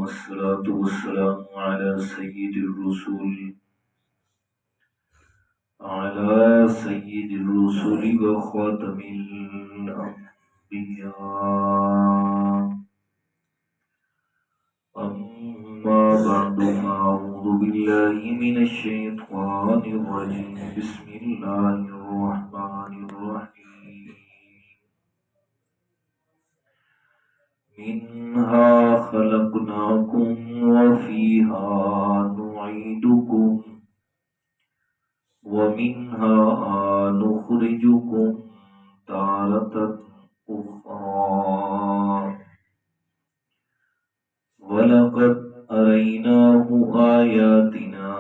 والصلاة والسلام على سيد الرسل وخاتم الأنبياء. أما بعد فأعوذ بالله من الشيطان الرجيم. بسم الله الرحمن الرحيم. منها خلقناكم وفيها نعيدكم ومنها نخرجكم تارة أخرى ولقد أريناه آياتنا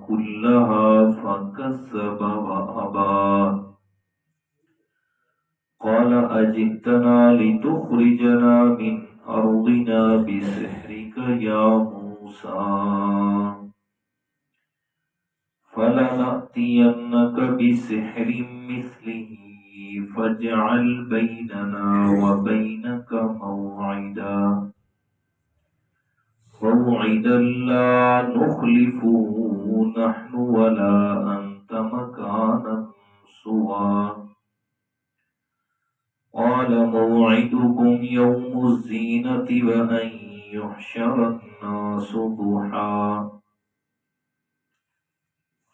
كلها فكذب وأبى قال أجئتنا لتخرجنا من أرضنا بسحرك يا موسى فلنأتينك بسحر مثله فاجعل بيننا وبينك موعدا لا نخلفه نحن ولا أنت مكانا سوى قال موعدكم يوم الزينة وأن يحشر الناس ضحى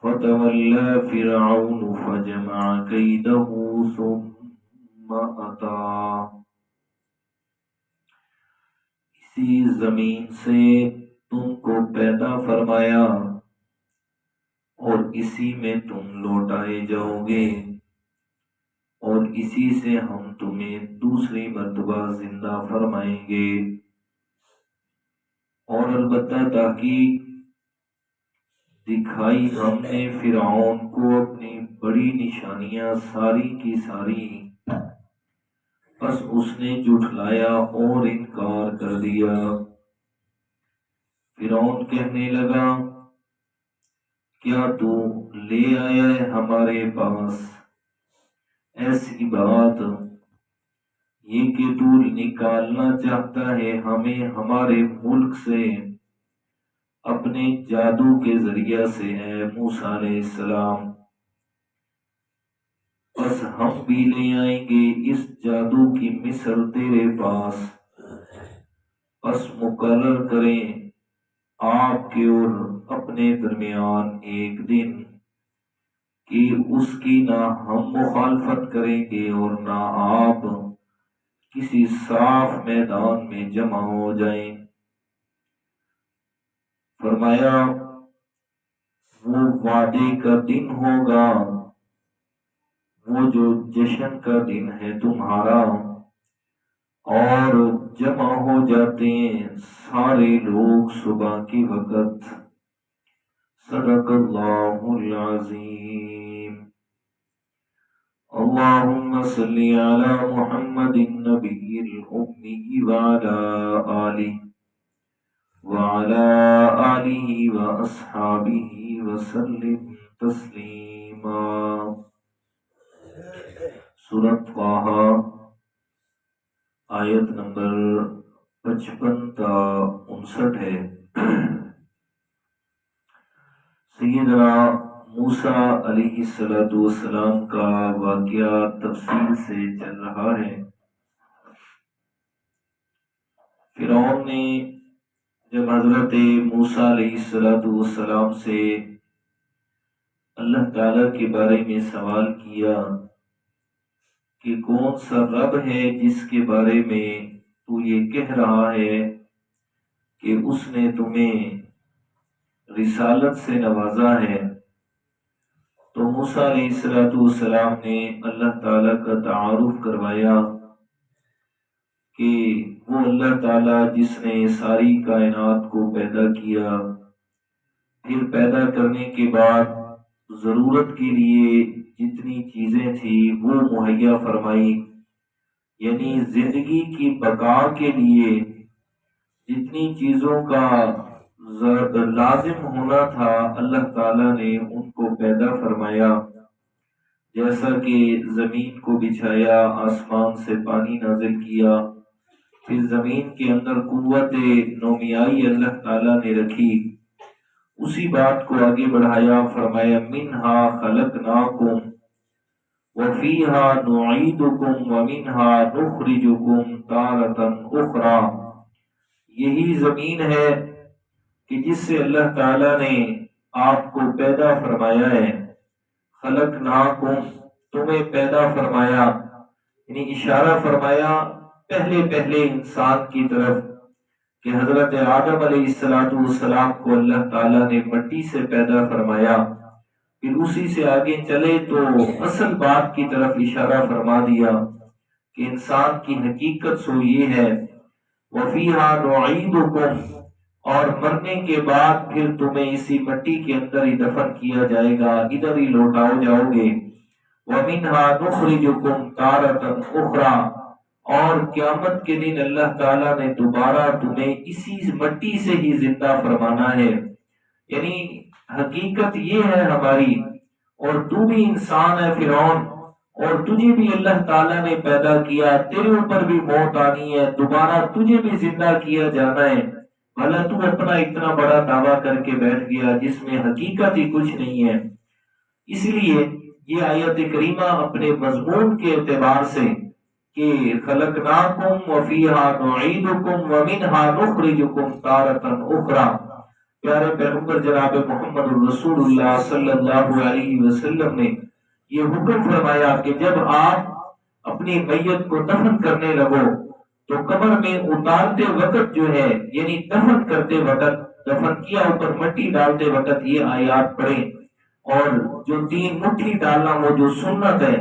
فتولى فرعون فجمع كيده ثم أتى. اسی زمین سے تم کو پیدا فرمایا اور اسی میں تم لوٹائے جاؤ گے اور اسی سے ہم تمہیں دوسری مرتبہ زندہ فرمائیں گے. اور البتہ تحقیق دکھائی ہم نے فرعون کو اپنی بڑی نشانیاں ساری کی ساری، بس اس نے جھٹلایا اور انکار کر دیا. فرعون کہنے لگا کیا تو لے آیا ہے ہمارے پاس ایسی بات یہ کہ تو نکالنا چاہتا ہے ہمیں ہمارے ملک سے اپنے جادو کے ذریعہ سے ہے موسیٰ علیہ السلام. بس ہم بھی لے آئیں گے اس جادو کی مثل تیرے پاس، بس مقرر کریں آپ کے اور اپنے درمیان ایک دن کہ اس کی نہ ہم مخالفت کریں گے اور نہ آپ کسی صاف میدان میں جمع ہو جائیں. فرمایا وہ وعدے کا دن ہوگا، وہ جو جشن کا دن ہے تمہارا، اور جمع ہو جاتے ہیں سارے لوگ صبح کے وقت. صدق اللہ العظیم. اللہم صلی علی محمد النبی الأمی وعلی آلہ وأصحابہ وسلم تسلیما. سورۃ طٰہٰ آیت نمبر 55 تا 59 ہے. سیدنا موسیٰ علیہ السلام کا واقعہ تفصیل سے چل رہا ہے. فرعون نے جب حضرت موسیٰ علیہ السلام سے اللہ تعالیٰ کے بارے میں سوال کیا کہ کون سا رب ہے جس کے بارے میں تو یہ کہہ رہا ہے کہ اس نے تمہیں رسالت سے نوازا ہے، تو موسیٰ علیہ السلام نے اللہ تعالیٰ کا تعارف کروایا کہ وہ اللہ تعالیٰ جس نے ساری کائنات کو پیدا کیا، پھر پیدا کرنے کے بعد ضرورت کے لیے جتنی چیزیں تھیں وہ مہیا فرمائی، یعنی زندگی کی بقا کے لیے جتنی چیزوں کا لازم ہونا تھا اللہ تعالیٰ نے ان کو پیدا فرمایا. جیسا کہ زمین کو بچھایا، آسمان سے پانی نازل کیا، پھر زمین کے اندر قوت نومیائی اللہ تعالیٰ نے رکھی، اسی بات کو آگے بڑھایا، فرمایا منہا خلقناکم وفیہا نعیدکم ومنہا نخرجکم تارۃ اخری۔ یہی زمین ہے کہ جس سے اللہ تعالیٰ نے آپ کو پیدا فرمایا ہے، خلقناکم تمہیں پیدا فرمایا، یعنی اشارہ فرمایا پہلے انسان کی طرف کہ حضرت آدم علیہ السلام کو اللہ تعالیٰ نے مٹی سے پیدا فرمایا، پھر اسی سے آگے چلے تو اصل بات کی طرف اشارہ فرما دیا کہ انسان کی حقیقت سو یہ ہے، وفیہا نعیدکم، اور مرنے کے بعد پھر تمہیں اسی مٹی کے اندر ہی دفن کیا جائے گا، ادھر ہی لوٹاؤ جاؤ گے، ومنہا نخرجکم تارۃ اخری، اور قیامت کے دن اللہ تعالیٰ نے دوبارہ تمہیں اسی مٹی سے ہی زندہ فرمانا ہے۔ یعنی حقیقت یہ ہے ہماری، اور تو بھی انسان ہے فرعون، اور تجھے بھی اللہ تعالیٰ نے پیدا کیا، تیرے اوپر بھی موت آنی ہے، دوبارہ تجھے بھی زندہ کیا جانا ہے، بھلا تو اپنا اتنا بڑا دعویٰ کر کے بیٹھ گیا جس میں حقیقت ہی کچھ نہیں ہے۔ اس لیے یہ آیت کریمہ اپنے مضمون کے اعتبار سے کہ خلقناکم وفیہا نعیدکم ومنہا نخرجکم تارۃ اخری، پیارے پیغمبر جناب محمد رسول اللہ صلی اللہ علیہ وسلم نے یہ حکم فرمایا کہ جب آپ اپنی میت کو دفن کرنے لگو تو قبر میں اتارتے وقت جو ہے، یعنی دفن کرتے وقت، دفن کیا اوپر مٹی ڈالتے وقت یہ آیات پڑھیں، اور جو 3 مٹھی ڈالنا وہ جو سنت ہے،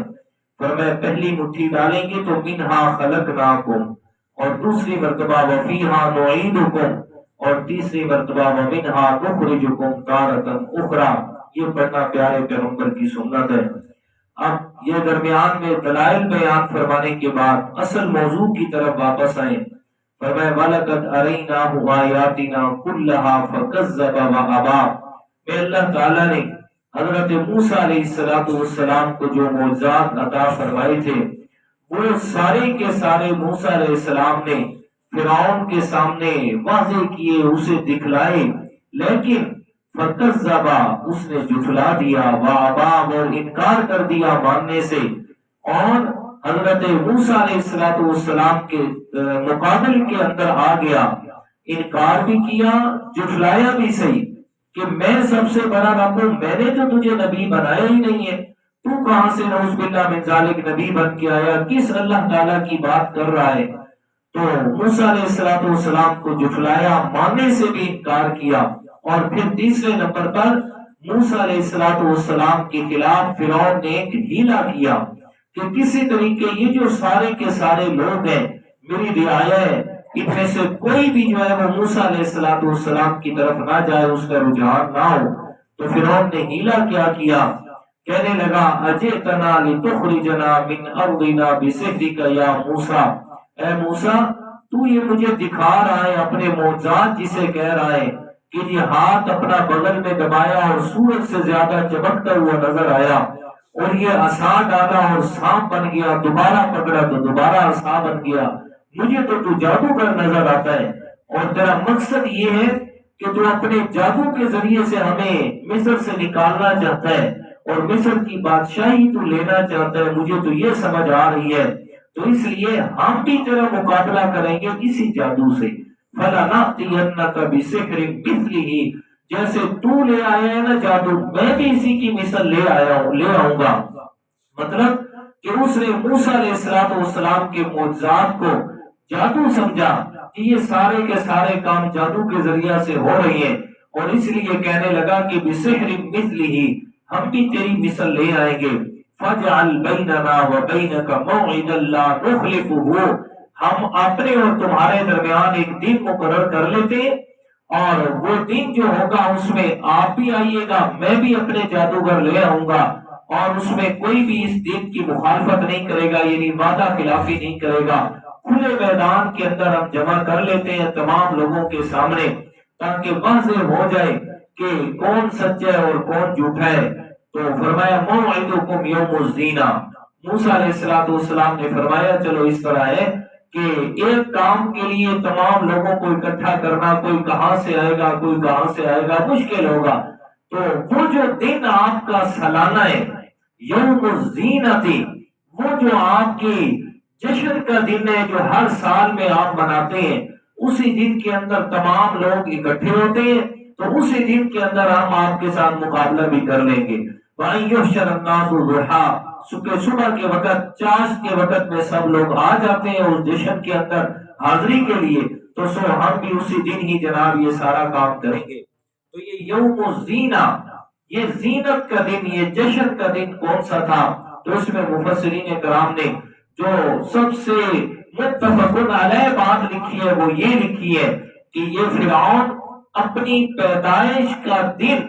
فرمایا پہلی مٹھی ڈالیں گے تو منہا خلقناکم، اور دوسری مرتبہ وفیہا نعیدکم، اور تیسری مرتبہ ومنہا نخرجکم تارۃ اخری۔ یہ پڑھنا پیارے پیغمبر کی سنت ہے۔ اب یہ درمیان میں دلائل بیان فرمانے کے بعد اصل موضوع کی طرف واپس آئیں، فرمایا وَلَقَدْ أَرَيْنَاهُ آيَاتِنَا كُلَّهَا فَكَذَّبَ وَأَبَىٰ۔ میں اللہ تعالیٰ نے حضرت موسیٰ علیہ السلام کو جو معجزات عطا فرمائے تھے وہ سارے کے سارے موسیٰ علیہ السلام نے فرعون کے سامنے واضح کیے، اسے دکھلائے، لیکن فَكَذَّبَ، اس نے جھٹلا دیا، وَأَبَىٰ، اور انکار کر دیا ماننے سے، اور حضرت موسیٰ علیہ السلام کے مقابل کے اندر آ گیا، انکار بھی کیا، جھٹلایا بھی صحیح کہ میں سب سے بڑا رب ہوں، میں نے تو تجھے نبی بنایا ہی نہیں ہے، تو کہاں سے نعوذ باللہ من ذالک نبی بن کے آیا، کس اللہ تعالیٰ کی بات کر رہا ہے؟ تو موسیٰ علیہ السلام کو جھٹلایا، ماننے سے بھی انکار کیا، اور پھر تیسرے نمبر پر موسیٰ علیہ السلام کے خلاف فرعون نے ایک ہیلا کیا کہ کسی طریقے یہ جو سارے کے سارے لوگ ہیں میری رعایا ہے، ان میں سے کوئی بھی جو ہے وہ موسیٰ علیہ السلام کی طرف نہ جائے، اس کا رجحان نہ ہو۔ تو فرعون نے ہیلا کیا کہنے لگا اجئتنا لتخرجنا من ارضنا بسحرک یا موسیٰ، اے موسیٰ تو یہ مجھے دکھا رہا ہے اپنے معجزات جسے کہہ رہا ہے کہ یہ ہاتھ اپنا بغل میں دبایا اور سورج سے زیادہ چمکتا ہوا نظر آیا، اور یہ عصا ڈالا اور سانپ بن گیا، دوبارہ پکڑا تو دوبارہ عصا بن گیا، مجھے تو جادوگر نظر آتا ہے، اور تیرا مقصد یہ ہے کہ تو اپنے جادو کے ذریعے سے ہمیں مصر سے نکالنا چاہتا ہے اور مصر کی بادشاہی تو لینا چاہتا ہے، مجھے تو یہ سمجھ آ رہی ہے، تو اس لیے ہم بھی تیرا مقابلہ کریں گے اسی جادو سے، فَلَنَأْتِيَنَّكَ بِسِحْرٍ مِثْلِهِ، جیسے تو لے آیا ہے نا جادو، میں بھی اسی کی مثل لے آؤں گا۔ مطلب کہ اس نے موسیٰ علیہ السلام کے معجزات کو جادو سمجھا کہ یہ سارے کے سارے کام جادو کے ذریعہ سے ہو رہی ہیں، اور اس لیے کہنے لگا کہ بِسِحْرٍ مِثْلِهِ، ہم بھی تیری مثل لے آئیں گے، فَاجْعَلْ بَيْنَنَا وَبَيْنَكَ مَوْعِدًا لَا نُخْلِفُهُ، ہم اپنے اور تمہارے درمیان ایک دن مقرر کر لیتے، اور وہ دن جو ہوگا اس میں آپ بھی آئیے گا، میں بھی اپنے جادوگر لے آؤں گا، اور اس میں کوئی بھی اس دن کی مخالفت نہیں کرے گا، یعنی وعدہ خلافی نہیں کرے گا، کھلے میدان کے اندر ہم جمع کر لیتے ہیں تمام لوگوں کے سامنے، تاکہ واضح ہو جائے کہ کون سچا ہے اور کون جھوٹا ہے۔ تو فرمایا موعدکم یوم الزینہ، موسیٰ علیہ السلام نے فرمایا چلو اس طرح ہے کہ ایک کام کے لیے تمام لوگوں کو اکٹھا کرنا، کوئی کہاں سے آئے گا کوئی کہاں سے آئے گا، مشکل ہوگا۔ تو وہ جو دن آپ کا سالانہ ہے، یوم الزینت، وہ جو آپ کی جشن کا دن ہے جو ہر سال میں آپ مناتے ہیں، اسی دن کے اندر تمام لوگ اکٹھے ہوتے ہیں، تو اسی دن کے اندر ہم آپ کے ساتھ مقابلہ بھی کر لیں گے۔ وَأَن يُحْشَرَ النَّاسُ ضُحًى، صبح کے وقت، چاش کے وقت میں سب لوگ آ جاتے ہیں اس جشن کے اندر حاضری کے لیے، تو سو ہم بھی اسی دن ہی جناب یہ سارا کام کریں گے۔ تو یہ یوم الزینہ، یہ زینت کا دن، یہ جشن کا دن کون سا تھا؟ تو اس میں مفسرین کرام نے جو سب سے متفقن علیہ بات لکھی ہے وہ یہ لکھی ہے کہ یہ فرعون اپنی پیدائش کا دن،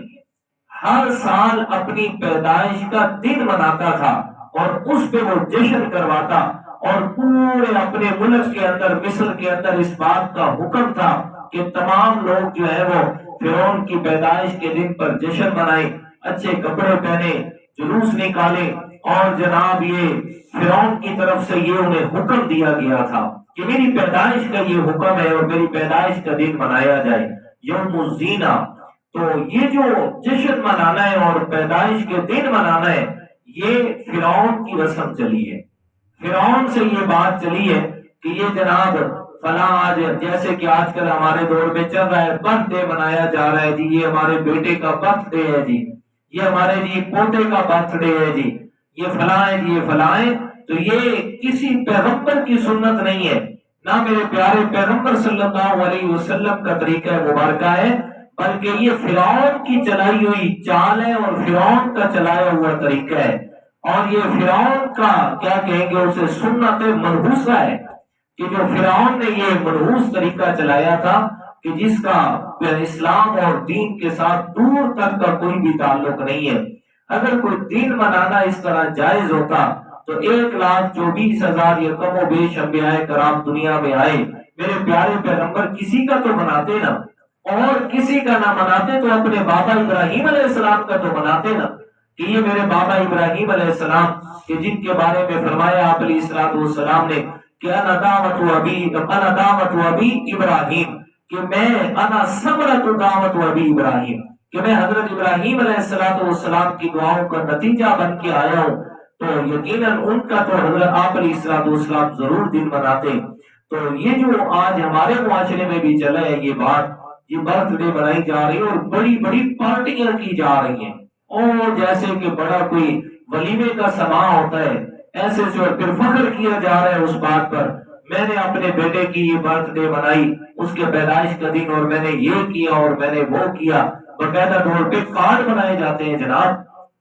ہر سال اپنی پیدائش کا دن مناتا تھا اور اس پہ وہ جشن کرواتا، اور پورے اپنے ملک کے اندر، مصر کے اندر اس بات کا حکم تھا کہ تمام لوگ جو ہے وہ فرعون کی پیدائش کے دن پر جشن منائیں، اچھے کپڑے پہنے، جلوس نکالے، اور جناب یہ فرعون کی طرف سے یہ انہیں حکم دیا گیا تھا کہ میری پیدائش کا یہ حکم ہے اور میری پیدائش کا دن منایا جائے، یوم الزینہ۔ تو یہ جو جشن منانا ہے اور پیدائش کے دن منانا ہے، یہ فرعون کی رسم چلی ہے، فرعون سے یہ بات چلی ہے کہ یہ جناب فلاں آج، جیسے کہ آج کل ہمارے دور میں چل رہا ہے، برتھ ڈے منایا جا رہا ہے جی، یہ ہمارے بیٹے کا برتھ ڈے ہے جی، یہ ہمارے جی پوتے کا برتھ ڈے ہے جی، یہ فلاں ہے جی، یہ فلاں ہے۔ تو یہ کسی پیغمبر کی سنت نہیں ہے، نہ میرے پیارے پیغمبر صلی اللہ علیہ وسلم کا طریقہ مبارکہ ہے، بلکہ یہ فرعون کی چلائی ہوئی چال ہے اور فرعون کا چلایا ہوا طریقہ ہے، اور یہ فرعون کا کیا کہیں گے اسے، سنت منحوسہ ہے، کہ جو فرعون نے یہ منحوس طریقہ چلایا تھا کہ جس کا اسلام اور دین کے ساتھ دور تک کا کوئی بھی تعلق نہیں ہے۔ اگر کوئی دین منانا اس طرح جائز ہوتا تو 1,24,000 یا کم و بیش انبیاء کرام دنیا میں آئے، میرے پیارے پیغمبر کسی کا تو مناتے نا، اور کسی کا نہ مناتے تو اپنے بابا ابراہیم علیہ السلام کا تو مناتے نا، کہ یہ میرے بابا ابراہیم علیہ السلام کہ جن کے بارے میں فرمایا آپ علیہ السلام نے کہ انا دعوت ابی ابراہیم، کہ میں انا ثمرۃ دعوت ابی ابراہیم، کہ میں حضرت ابراہیم علیہ السلام کی دعاؤں کا نتیجہ بن کے آیا ہوں، تو یقیناً ان کا تو حضرت آپ علیہ السلام ضرور دن مناتے۔ تو یہ جو آج ہمارے معاشرے میں بھی چلا ہے یہ بات، یہ برتھ ڈے منائی جا رہی ہے اور بڑی بڑی پارٹیاں کی جا رہی ہیں، اور جیسے کہ بڑا کوئی ولیمے کا سما ہوتا ہے، ایسے سے پھر فخر کیا جا رہا ہے اس بات پر، میں نے اپنے بیٹے کی یہ برتھ ڈے منائی، اس کے پیدائش کا دن، اور میں نے یہ کیا اور میں نے وہ کیا، باقاعدہ طور پہ کارڈ بنائے جاتے ہیں جناب،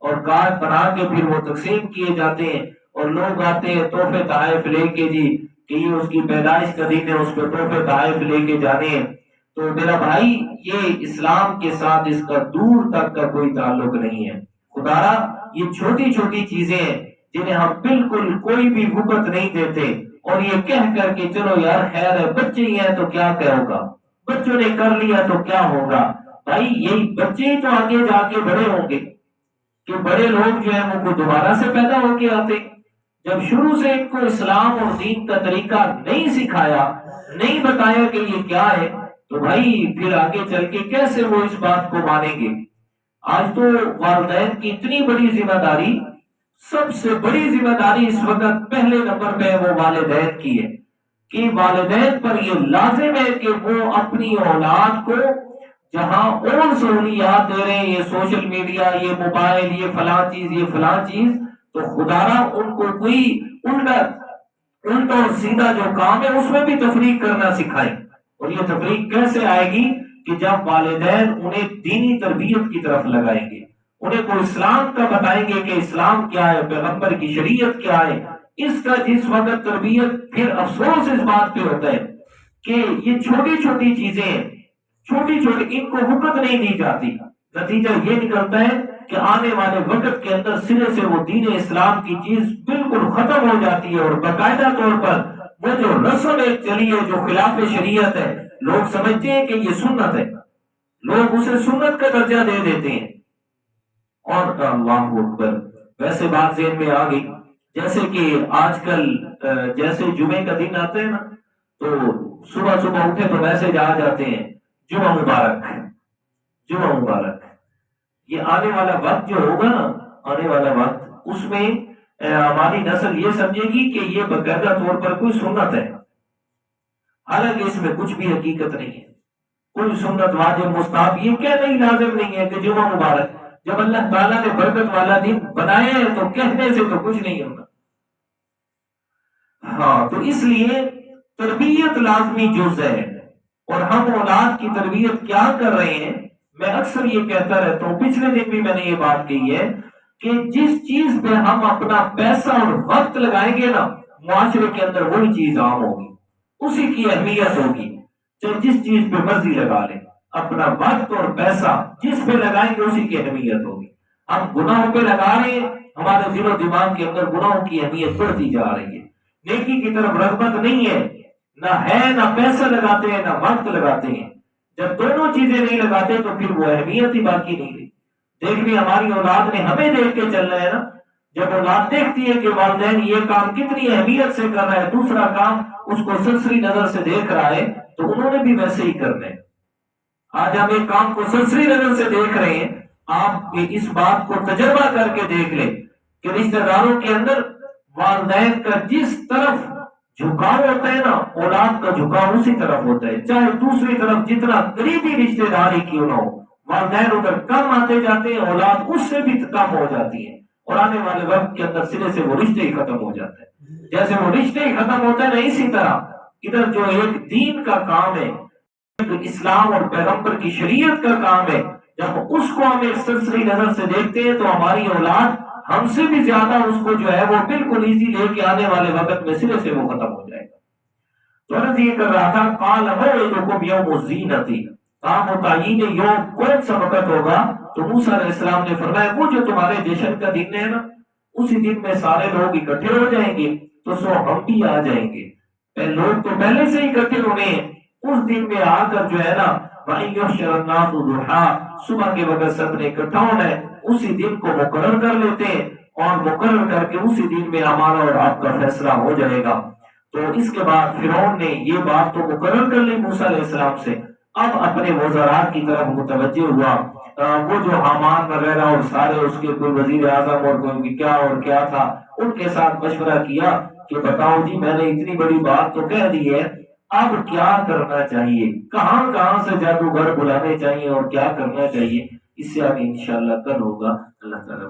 اور کارڈ بنا کے پھر وہ تقسیم کیے جاتے ہیں، اور لوگ آتے ہیں تحفے تحائف لے کے جی کہ یہ اس کی پیدائش کا دن ہے، اس پہ تحفے تحائف لے کے جانے ہیں۔ تو میرا بھائی یہ اسلام کے ساتھ اس کا دور تک کا کوئی تعلق نہیں ہے۔ خدارا یہ چھوٹی چھوٹی چیزیں ہیں جنہیں ہم بالکل کوئی بھی وقت نہیں دیتے، اور یہ کہہ کر کے چلو یار خیر ہے، بچے ہی ہیں تو کیا ہوگا، بچوں نے کر لیا تو کیا ہوگا۔ بھائی یہی بچے ہی تو آگے جا کے بڑے ہوں گے، کہ بڑے لوگ جو ہیں وہ دوبارہ سے پیدا ہو کے آتے، جب شروع سے ان کو اسلام اور دین کا طریقہ نہیں سکھایا، نہیں بتایا کہ یہ کیا ہے، تو بھائی پھر آگے چل کے کیسے وہ اس بات کو مانیں گے۔ آج تو والدین کی اتنی بڑی ذمہ داری، سب سے بڑی ذمہ داری اس وقت پہلے نمبر پہ وہ والدین کی ہے، کہ والدین پر یہ لازم ہے کہ وہ اپنی اولاد کو جہاں اور سہولیات دے رہے ہیں، یہ سوشل میڈیا، یہ موبائل، یہ فلاں چیز، یہ فلاں چیز، تو خدارا ان کو کوئی الٹا اور سیدھا جو کام ہے اس میں بھی تفریق کرنا سکھائیں۔ اور یہ تفریق کیسے آئے گی؟ کہ جب والدین انہیں دینی تربیت کی طرف لگائیں گے، انہیں کو اسلام کا بتائیں گے کہ اسلام کیا ہے، پیغمبر کی شریعت کیا ہے، اس کا جس وقت تربیت، پھر افسوس اس بات پہ ہوتا ہے کہ یہ چھوٹی چھوٹی چیزیں، چھوٹی چھوٹی ان کو وقت نہیں دی جاتی، نتیجہ یہ نکلتا ہے کہ آنے والے وقت کے اندر سرے سے وہ دین اسلام کی چیز بالکل ختم ہو جاتی ہے، اور باقاعدہ طور پر وہ جو رسم ایک چلی ہے جو خلاف شریعت ہے، لوگ سمجھتے ہیں کہ یہ سنت ہے، لوگ اسے سنت کا درجہ دے دیتے ہیں۔ اور اللہ اکبر، ویسے بات ذہن میں آ گئی، جیسے کہ آج کل جیسے جمعے کا دن آتا ہے نا، تو صبح صبح اٹھے تو میسج آ جاتے ہیں جمعہ مبارک، جمعہ مبارک۔ یہ آنے والا وقت جو ہوگا نا، آنے والا وقت، اس میں ہماری نسل یہ سمجھے گی کہ یہ باقاعدہ طور پر کوئی سنت ہے، حالانکہ اس میں کچھ بھی حقیقت نہیں ہے۔ کوئی سنت واجب مستحب یہ کہنا ہی لازم نہیں ہے کہ جمعہ مبارک۔ جب اللہ تعالیٰ نے برکت والا دن بنایا ہے تو کہنے سے تو کچھ نہیں ہونا۔ ہاں، تو اس لیے تربیت لازمی جز ہے، اور ہم اولاد کی تربیت کیا کر رہے ہیں؟ میں اکثر یہ کہتا رہتا ہوں، پچھلے دن بھی میں نے یہ بات کہی ہے کہ جس چیز پہ ہم اپنا پیسہ اور وقت لگائیں گے نا، معاشرے کے اندر وہی چیز عام ہوگی، اسی کی اہمیت ہوگی۔ چاہے جس چیز پہ مرضی لگا لیں، اپنا وقت اور پیسہ جس پہ لگائیں گے اسی کی اہمیت ہوگی۔ ہم گناہوں پہ لگا رہے ہیں، ہمارے دل و دماغ کے اندر گناہوں کی اہمیت بڑھتی جا رہی ہے، نیکی کی طرف رغبت نہیں ہے، نہ پیسہ لگاتے ہیں نہ وقت لگاتے ہیں۔ جب دونوں چیزیں نہیں لگاتے تو پھر وہ اہمیت ہی باقی نہیں رہی۔ دیکھنی ہماری اولاد نے ہمیں دیکھ کے چلنا ہے نا۔ جب اولاد دیکھتی ہے کہ والدین یہ کام کتنی اہمیت سے کر رہا ہے، دوسرا کام اس کو سرسری نظر سے دیکھ رہا ہے، تو انہوں نے بھی ویسے ہی کرنا ہے۔ آج ہم ایک کام کو سرسری نظر سے دیکھ رہے ہیں، آپ اس بات کو تجربہ کر کے دیکھ لیں کہ رشتہ داروں کے اندر والدین کا جس طرف جھکاؤ ہوتا ہے نا، اولاد کا جھکاؤ اسی طرف ہوتا ہے، چاہے دوسری طرف جتنا قریبی رشتہ داری کیوں نہ ہو، والدین ادھر کم آتے جاتے ہیں، اولاد اس سے بھی کم ہو جاتی ہے، اور آنے والے وقت کے اندر سرے سے وہ رشتے ہی ختم ہو جاتے ہیں۔ جیسے وہ رشتے ہی ختم ہوتا ہے نا، اسی طرح ادھر جو ایک دین کا کام ہے، اسلام اور پیغمبر کی شریعت کا کام ہے، جب اس کو ہم ایک سرسری نظر سے دیکھتے ہیں تو ہماری اولاد ہم سے بھی زیادہ اس کو جو ہے وہ بالکل ایزی لے کے آنے والے وقت میں سرے سے وہ ختم ہو جائے گا۔ تو عرض یہ کر رہا تھا، قال موعدکم یوم الزینۃ، کام و تعین یوم کون سا وقت ہوگا؟ تو موسیٰ علیہ السلام نے فرمایا وہ جو تمہارے جشن کا دن ہے نا، اسی دن میں سارے لوگ اکٹھے ہو جائیں گے، تو سو ہم بھی آ جائیں گے۔ لوگ تو پہلے سے ہی اکٹھے ہونے ہیں، اس دن میں آ کر جو ہے نا، وَإِنْ يُحْشَرَ النَّاسُ ضُحًى، صبح کے وقت سب نے اکٹھا ہونا ہے، اسی دن کو مقرر کر لیتے ہیں، اور مقرر کر کے اسی دن میں ہمارا اور آپ کا فیصلہ ہو جائے گا۔ تو اس کے بعد فرعون نے یہ بات تو مقرر کر لی موسیٰ علیہ السلام سے، اب اپنے وزراء کی طرف متوجہ ہوا۔ وہ جو حامان وغیرہ اور سارے اس کے کوئی وزیر اعظم اور کوئی کیا اور کیا تھا، ان کے ساتھ مشورہ کیا کہ بتاؤ جی، میں نے اتنی بڑی بات تو کہہ دی ہے، اب کیا کرنا چاہیے، کہاں سے جادوگر بلانے چاہیے اور کیا کرنا چاہیے؟ اس سے آگے انشاءاللہ کل ہوگا۔ اللہ تعالیٰ